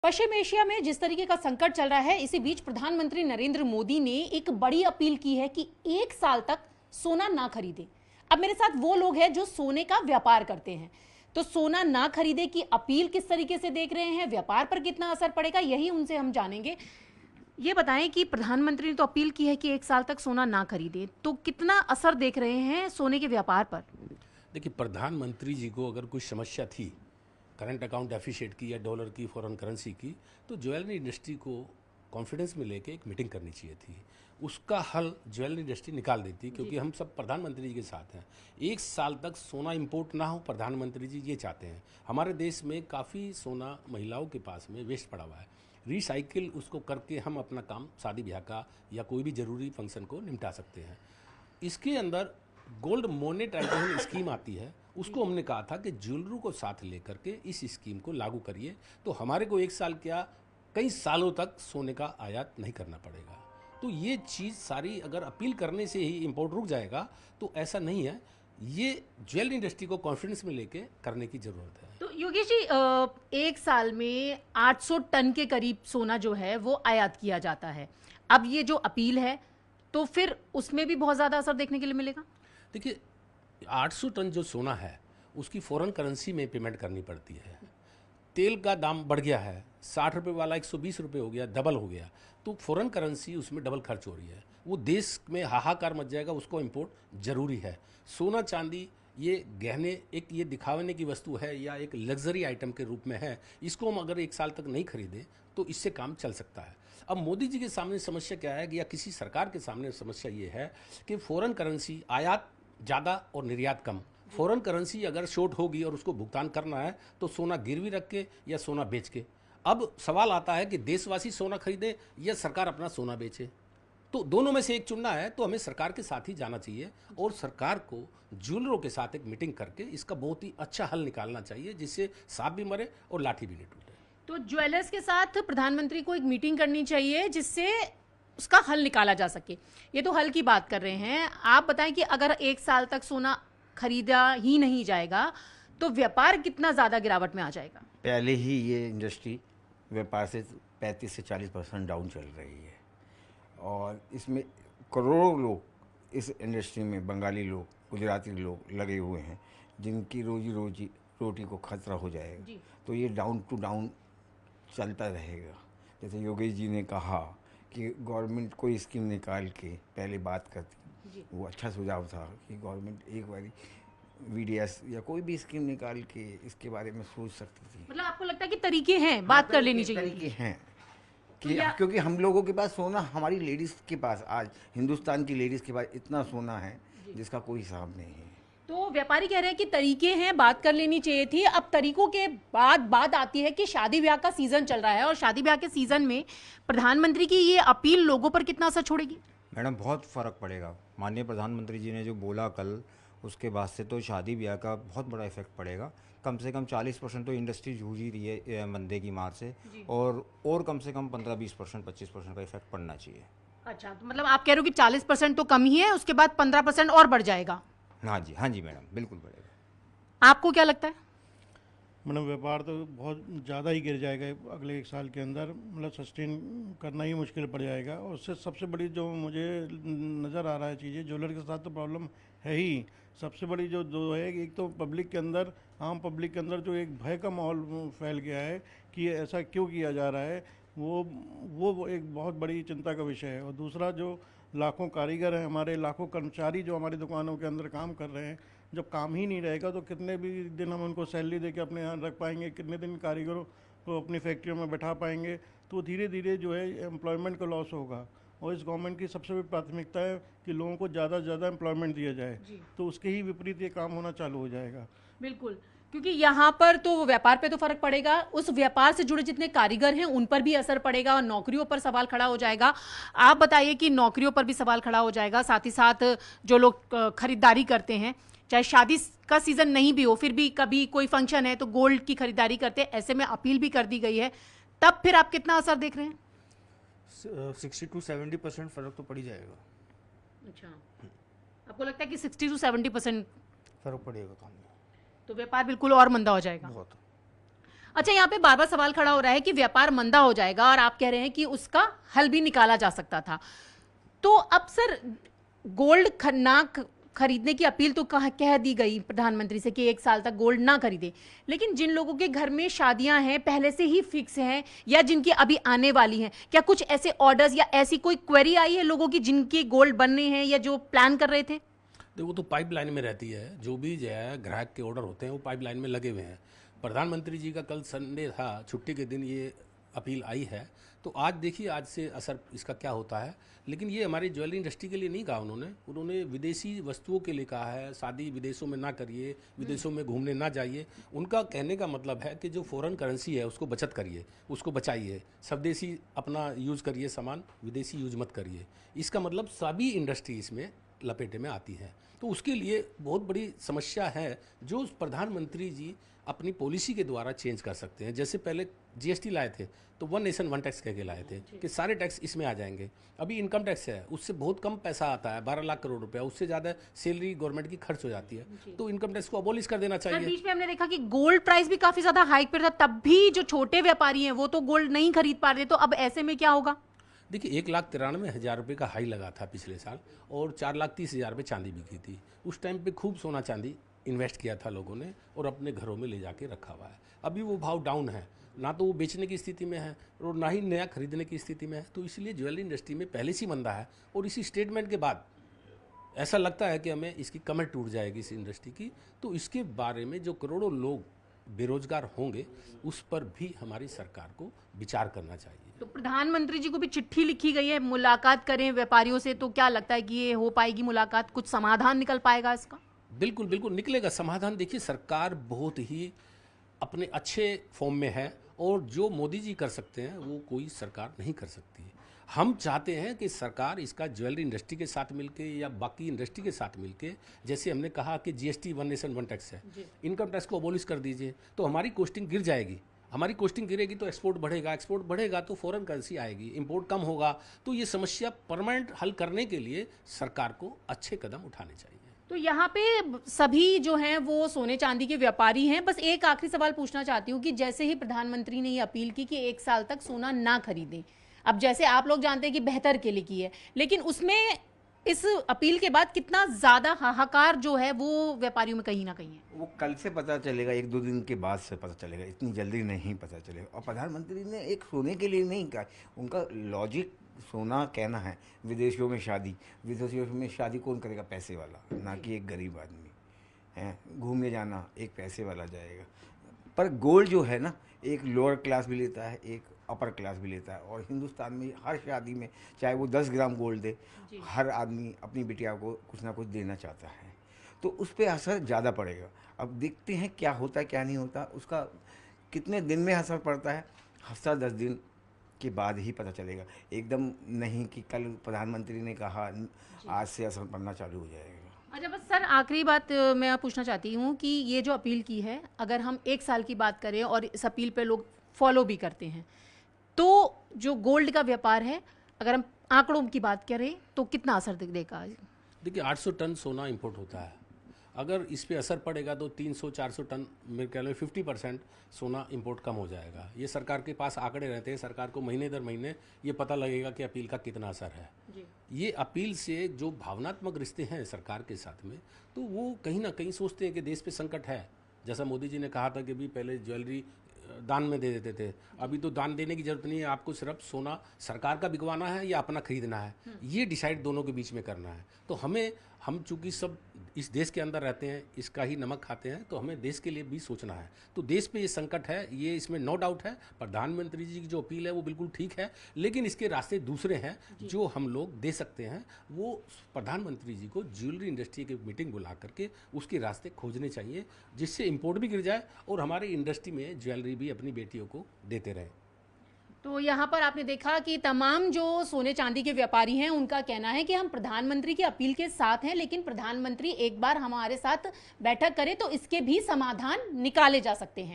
पश्चिम Asia में जिस तरीके का संकट चल रहा है, इसी बीच प्रधानमंत्री नरेंद्र मोदी ने एक बड़ी अपील की है कि 1 साल तक सोना ना खरीदें। अब मेरे साथ वो लोग हैं जो सोने का व्यापार करते हैं, तो सोना ना खरीदे की अपील किस तरीके से देख रहे हैं, व्यापार पर कितना असर पड़ेगा, यही उनसे हम जानेंगे। ये बताएं कि प्रधानमंत्री ने तो अपील की है कि 1 साल तक सोना ना खरीदें, तो कितना असर देख रहे हैं सोने के व्यापार पर? देखिए, प्रधानमंत्री जी को अगर कोई समस्या थी करंट अकाउंट डेफिसिट की या डॉलर की, फॉरेन करेंसी की, तो ज्वेलरी इंडस्ट्री को कॉन्फिडेंस में लेके एक मीटिंग करनी चाहिए थी। उसका हल ज्वेलरी इंडस्ट्री निकाल देती, क्योंकि हम सब प्रधानमंत्री जी के साथ हैं। 1 साल तक सोना इंपोर्ट ना हो, प्रधानमंत्री जी ये चाहते हैं। हमारे देश में काफ़ी सोना महिलाओं के पास में वेस्ट पड़ा हुआ है, रिसाइकिल उसको करके हम अपना काम शादी ब्याह का या कोई भी ज़रूरी फंक्शन को निपटा सकते हैं। इसके अंदर गोल्ड मोनेटाइजेशन स्कीम आती है, उसको हमने कहा था कि ज्वेलरी को साथ लेकर के इस स्कीम को लागू करिए, तो हमारे को 1 साल क्या कई सालों तक सोने का आयात नहीं करना पड़ेगा। तो ये चीज़ सारी अगर अपील करने से ही इंपोर्ट रुक जाएगा, तो ऐसा नहीं है। ये ज्वेलरी इंडस्ट्री को कॉन्फिडेंस में लेके करने की ज़रूरत है। तो योगेश जी, 1 साल में 800 टन के करीब सोना जो है वो आयात किया जाता है। अब ये जो अपील है, तो फिर उसमें भी बहुत ज़्यादा असर देखने के लिए मिलेगा? देखिए, 800 टन जो सोना है उसकी फॉरेन करेंसी में पेमेंट करनी पड़ती है। तेल का दाम बढ़ गया है, 60 रुपये वाला 120 रुपये हो गया, डबल हो गया, तो फॉरेन करेंसी उसमें डबल खर्च हो रही है। वो देश में हाहाकार मच जाएगा, उसको इंपोर्ट जरूरी है। सोना चांदी ये गहने एक ये दिखाने की वस्तु है या एक लग्जरी आइटम के रूप में है। इसको हम अगर 1 साल तक नहीं खरीदें तो इससे काम चल सकता है। अब मोदी जी के सामने समस्या क्या है, या किसी सरकार के सामने समस्या ये है कि फॉरेन करेंसी आयात ज़्यादा और निर्यात कम। फॉरेन करेंसी अगर शॉर्ट होगी और उसको भुगतान करना है तो सोना गिरवी रख के या सोना बेच के। अब सवाल आता है कि देशवासी सोना खरीदे या सरकार अपना सोना बेचे, तो दोनों में से एक चुनना है, तो हमें सरकार के साथ ही जाना चाहिए और सरकार को ज्वेलरों के साथ एक मीटिंग करके इसका बहुत ही अच्छा हल निकालना चाहिए, जिससे सांप भी मरे और लाठी भी नहीं टूटे। तो ज्वेलर्स के साथ प्रधानमंत्री को एक मीटिंग करनी चाहिए जिससे उसका हल निकाला जा सके। ये तो हल की बात कर रहे हैं, आप बताएं कि अगर 1 साल तक सोना खरीदा ही नहीं जाएगा तो व्यापार कितना ज़्यादा गिरावट में आ जाएगा? पहले ही ये इंडस्ट्री व्यापार से 35 से 40% डाउन चल रही है और इसमें करोड़ों लोग इस इंडस्ट्री में, बंगाली लोग, गुजराती लोग लगे हुए हैं, जिनकी रोजी रोटी को खतरा हो जाएगा। तो ये डाउन टू डाउन चलता रहेगा। जैसे योगेश जी ने कहा कि गवर्नमेंट कोई स्कीम निकाल के पहले बात करती, वो अच्छा सुझाव था कि गवर्नमेंट एक बारी वीडीएस या कोई भी स्कीम निकाल के इसके बारे में सोच सकती थी। मतलब आपको लगता है कि तरीके हैं, बात कर लेनी चाहिए? तरीके हैं कि क्योंकि हम लोगों के पास सोना, हमारी लेडीज़ के पास, आज हिंदुस्तान की लेडीज़ के पास इतना सोना है जिसका कोई हिसाब नहीं है। तो व्यापारी कह रहे हैं कि तरीके हैं, बात कर लेनी चाहिए थी। अब तरीकों के बाद बात आती है कि शादी ब्याह का सीजन चल रहा है और शादी ब्याह के सीजन में प्रधानमंत्री की ये अपील लोगों पर कितना असर छोड़ेगी? मैडम, बहुत फ़र्क पड़ेगा। माननीय प्रधानमंत्री जी ने जो बोला कल, उसके बाद से तो शादी ब्याह का बहुत बड़ा इफेक्ट पड़ेगा। कम से कम 40% तो इंडस्ट्री जूझ ही रही है मंदे की मार से, और कम से कम 15-20%, 25% का इफेक्ट पड़ना चाहिए। अच्छा, तो मतलब आप कह रहे हो कि 40% तो कम ही है, उसके बाद 15% और बढ़ जाएगा? हाँ जी मैडम, बिल्कुल बढ़ेगा। आपको क्या लगता है? मतलब व्यापार तो बहुत ज़्यादा ही गिर जाएगा अगले 1 साल के अंदर, मतलब सस्टेन करना ही मुश्किल पड़ जाएगा। और उससे सबसे बड़ी जो मुझे नज़र आ रहा है चीज़ें, ज्वेलर के साथ तो प्रॉब्लम है ही। सबसे बड़ी जो है, एक तो पब्लिक के अंदर, आम पब्लिक के अंदर जो एक भय का माहौल फैल गया है कि ऐसा क्यों किया जा रहा है, वो एक बहुत बड़ी चिंता का विषय है। और दूसरा, जो लाखों कारीगर हैं हमारे, लाखों कर्मचारी जो हमारी दुकानों के अंदर काम कर रहे हैं, जब काम ही नहीं रहेगा तो कितने भी दिन हम उनको सैलरी दे के अपने यहाँ रख पाएंगे, कितने दिन कारीगरों को अपनी फैक्ट्रियों में बैठा पाएंगे। तो धीरे धीरे जो है एम्प्लॉयमेंट का लॉस होगा। और इस गवर्नमेंट की सबसे बड़ी प्राथमिकता है कि लोगों को ज़्यादा से ज़्यादा एम्प्लॉयमेंट दिया जाए, तो उसके ही विपरीत ये काम होना चालू हो जाएगा। बिल्कुल, क्योंकि यहाँ पर तो व्यापार पे तो फर्क पड़ेगा, उस व्यापार से जुड़े जितने कारीगर हैं उन पर भी असर पड़ेगा और नौकरियों पर सवाल खड़ा हो जाएगा। आप बताइए कि नौकरियों पर भी सवाल खड़ा हो जाएगा, साथ ही साथ जो लोग खरीदारी करते हैं, चाहे शादी का सीजन नहीं भी हो, फिर भी कभी कोई फंक्शन है तो गोल्ड की खरीदारी करते हैं, ऐसे में अपील भी कर दी गई है, तब फिर आप कितना असर देख रहे हैं? 60 to 70% फ़र्क तो पड़ ही जाएगा। अच्छा, आपको लगता है कि 60 to 70% फ़र्क पड़ेगा काम में, तो व्यापार बिल्कुल और मंदा हो जाएगा? बहुत। अच्छा, यहाँ पे बार बार सवाल खड़ा हो रहा है कि व्यापार मंदा हो जाएगा और आप कह रहे हैं कि उसका हल भी निकाला जा सकता था। तो अब सर गोल्ड ना खरीदने की अपील तो कह दी गई प्रधानमंत्री से कि 1 साल तक गोल्ड ना खरीदे, लेकिन जिन लोगों के घर में शादियां हैं पहले से ही फिक्स हैं या जिनकी अभी आने वाली हैं, क्या कुछ ऐसे ऑर्डर्स या ऐसी कोई क्वेरी आई है लोगों की जिनके गोल्ड बनने हैं या जो प्लान कर रहे थे? देखो, तो पाइपलाइन में रहती है, जो भी जो है ग्राहक के ऑर्डर होते हैं वो पाइपलाइन में लगे हुए हैं। प्रधानमंत्री जी का कल संडे था, छुट्टी के दिन ये अपील आई है, तो आज देखिए आज से असर इसका क्या होता है। लेकिन ये हमारी ज्वेलरी इंडस्ट्री के लिए नहीं कहा उन्होंने विदेशी वस्तुओं के लिए कहा है। शादी विदेशों में ना करिए, विदेशों में घूमने ना जाइए। उनका कहने का मतलब है कि जो फॉरेन करेंसी है उसको बचत करिए, उसको बचाइए, स्वदेशी अपना यूज़ करिए सामान, विदेशी यूज मत करिए। इसका मतलब सभी इंडस्ट्री इसमें लपेटे में आती है। तो उसके लिए बहुत बड़ी समस्या है जो प्रधानमंत्री जी अपनी पॉलिसी के द्वारा चेंज कर सकते हैं। जैसे पहले जीएसटी लाए थे तो 1 नेशन 1 टैक्स कह के लाए थे कि सारे टैक्स इसमें आ जाएंगे। अभी इनकम टैक्स है, उससे बहुत कम पैसा आता है, 12 लाख करोड़ रुपया, उससे ज़्यादा सैलरी गवर्नमेंट की खर्च हो जाती है। तो इनकम टैक्स को अबॉलिश कर देना चाहिए। बीच में हमने देखा कि गोल्ड प्राइस भी काफी ज्यादा हाइक पे था, तब भी जो छोटे व्यापारी हैं वो तो गोल्ड नहीं खरीद पा रहे, तो अब ऐसे में क्या होगा? देखिए, 1,93,000 रुपये का हाई लगा था पिछले साल और 4,30,000 रुपये चांदी बिकी थी। उस टाइम पे खूब सोना चांदी इन्वेस्ट किया था लोगों ने और अपने घरों में ले जाके रखा हुआ है। अभी वो भाव डाउन है, ना तो वो बेचने की स्थिति में है और ना ही नया खरीदने की स्थिति में है। तो इसलिए ज्वेलरी इंडस्ट्री में पहले से मंदा है और इसी स्टेटमेंट के बाद ऐसा लगता है कि हमें इसकी कमर टूट जाएगी इस इंडस्ट्री की। तो इसके बारे में जो करोड़ों लोग बेरोजगार होंगे उस पर भी हमारी सरकार को विचार करना चाहिए। तो प्रधानमंत्री जी को भी चिट्ठी लिखी गई है, मुलाकात करें व्यापारियों से, तो क्या लगता है कि ये हो पाएगी मुलाकात, कुछ समाधान निकल पाएगा इसका? बिल्कुल बिल्कुल निकलेगा समाधान। देखिए, सरकार बहुत ही अपने अच्छे फॉर्म में है और जो मोदी जी कर सकते हैं वो कोई सरकार नहीं कर सकती है। हम चाहते हैं कि सरकार इसका ज्वेलरी इंडस्ट्री के साथ मिलके या बाकी इंडस्ट्री के साथ मिलके, जैसे हमने कहा कि जीएसटी 1 नेशन 1 टैक्स है, इनकम टैक्स को अबॉलिश कर दीजिए तो हमारी कॉस्टिंग गिर जाएगी। हमारी कॉस्टिंग गिरेगी तो एक्सपोर्ट बढ़ेगा, एक्सपोर्ट बढ़ेगा तो फॉरेन करेंसी आएगी, इंपोर्ट कम होगा। तो ये समस्या परमानेंट हल करने के लिए सरकार को अच्छे कदम उठाने चाहिए। तो यहाँ पे सभी जो हैं वो सोने चांदी के व्यापारी हैं। बस एक आखिरी सवाल पूछना चाहती हूँ कि जैसे ही प्रधानमंत्री ने ये अपील की कि 1 साल तक सोना ना खरीदें, अब जैसे आप लोग जानते हैं कि बेहतर के लिए की है, लेकिन उसमें इस अपील के बाद कितना ज्यादा हाहाकार जो है वो व्यापारियों में कहीं ना कहीं है? वो कल से पता चलेगा, 1-2 दिन के बाद से पता चलेगा, इतनी जल्दी नहीं पता चलेगा। और प्रधानमंत्री ने एक सोने के लिए नहीं कहा, उनका लॉजिक सोना कहना है। विदेशों में शादी कौन करेगा? पैसे वाला, ना कि एक गरीब आदमी है। घूमने जाना एक पैसे वाला जाएगा। पर गोल्ड जो है ना, एक लोअर क्लास भी लेता है, एक अपर क्लास भी लेता है। और हिंदुस्तान में हर शादी में चाहे वो 10 ग्राम गोल्ड दे, हर आदमी अपनी बिटिया को कुछ ना कुछ देना चाहता है। तो उस पर असर ज़्यादा पड़ेगा। अब देखते हैं क्या होता है क्या नहीं होता, उसका कितने दिन में असर पड़ता है, हफ्ता 10 दिन के बाद ही पता चलेगा। एकदम नहीं कि कल प्रधानमंत्री ने कहा आज से असर पड़ना चालू हो जाएगा। अच्छा, बस सर आखिरी बात मैं पूछना चाहती हूँ कि ये जो अपील की है, अगर हम 1 साल की बात करें और इस अपील पे लोग फॉलो भी करते हैं, तो जो गोल्ड का व्यापार है, अगर हम आंकड़ों की बात करें तो कितना असर देगा? देखिए, 800 टन सोना इंपोर्ट होता है। अगर इस पे असर पड़ेगा तो 300-400 टन, मेरे ख्याल में 50% सोना इंपोर्ट कम हो जाएगा। ये सरकार के पास आंकड़े रहते हैं, सरकार को महीने दर महीने ये पता लगेगा कि अपील का कितना असर है। ये अपील से जो भावनात्मक रिश्ते हैं सरकार के साथ में, तो वो कहीं ना कहीं सोचते हैं कि देश पे संकट है। जैसा मोदी जी ने कहा था कि भी पहले ज्वेलरी दान में दे देते थे, अभी तो दान देने की जरूरत नहीं है, आपको सिर्फ सोना सरकार का बिकवाना है या अपना खरीदना है, ये डिसाइड दोनों के बीच में करना है। तो हम चूंकि सब इस देश के अंदर रहते हैं, इसका ही नमक खाते हैं, तो हमें देश के लिए भी सोचना है। तो देश पे ये संकट है, ये इसमें नो डाउट है। प्रधानमंत्री जी की जो अपील है वो बिल्कुल ठीक है, लेकिन इसके रास्ते दूसरे हैं जो हम लोग दे सकते हैं। वो प्रधानमंत्री जी को ज्वेलरी इंडस्ट्री की मीटिंग बुला करके उसके रास्ते खोजने चाहिए, जिससे इम्पोर्ट भी गिर जाए और हमारे इंडस्ट्री में ज्वेलरी भी अपनी बेटियों को देते रहें। तो यहाँ पर आपने देखा कि तमाम जो सोने चांदी के व्यापारी हैं उनका कहना है कि हम प्रधानमंत्री की अपील के साथ हैं, लेकिन प्रधानमंत्री एक बार हमारे साथ बैठक करें तो इसके भी समाधान निकाले जा सकते हैं।